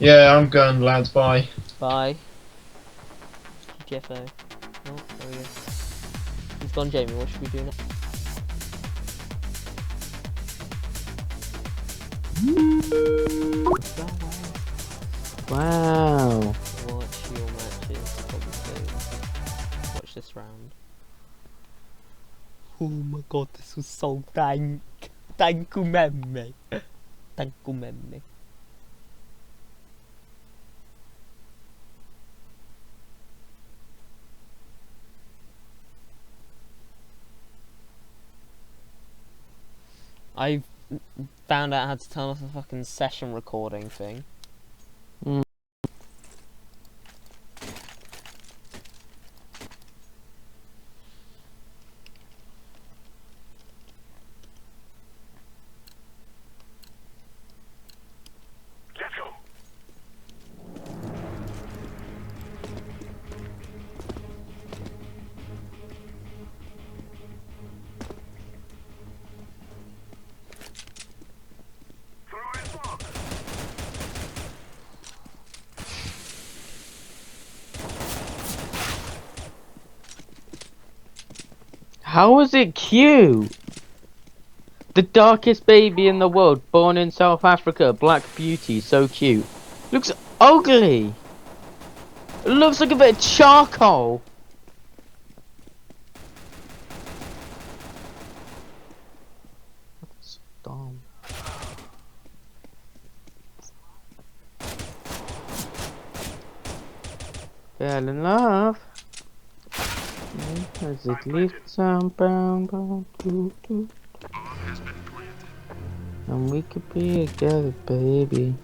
Yeah, I'm going, lads. Bye. Bye. GTFO. Oh, there we go. He's gone, Jamie. What should we do next? Wow. Watch your matches, probably. Watch this round. Oh my god, this was so dank. Dankumemme. Dankumemme. I found out how to turn off the fucking session recording thing. Mm. Let's go. Throwing smoke. How is it cute? The darkest baby in the world, born in South Africa, Black Beauty, so cute. Looks ugly. It looks like a bit of charcoal. That's dumb. Fell in love. As it leaves sound bound and we could be together, baby.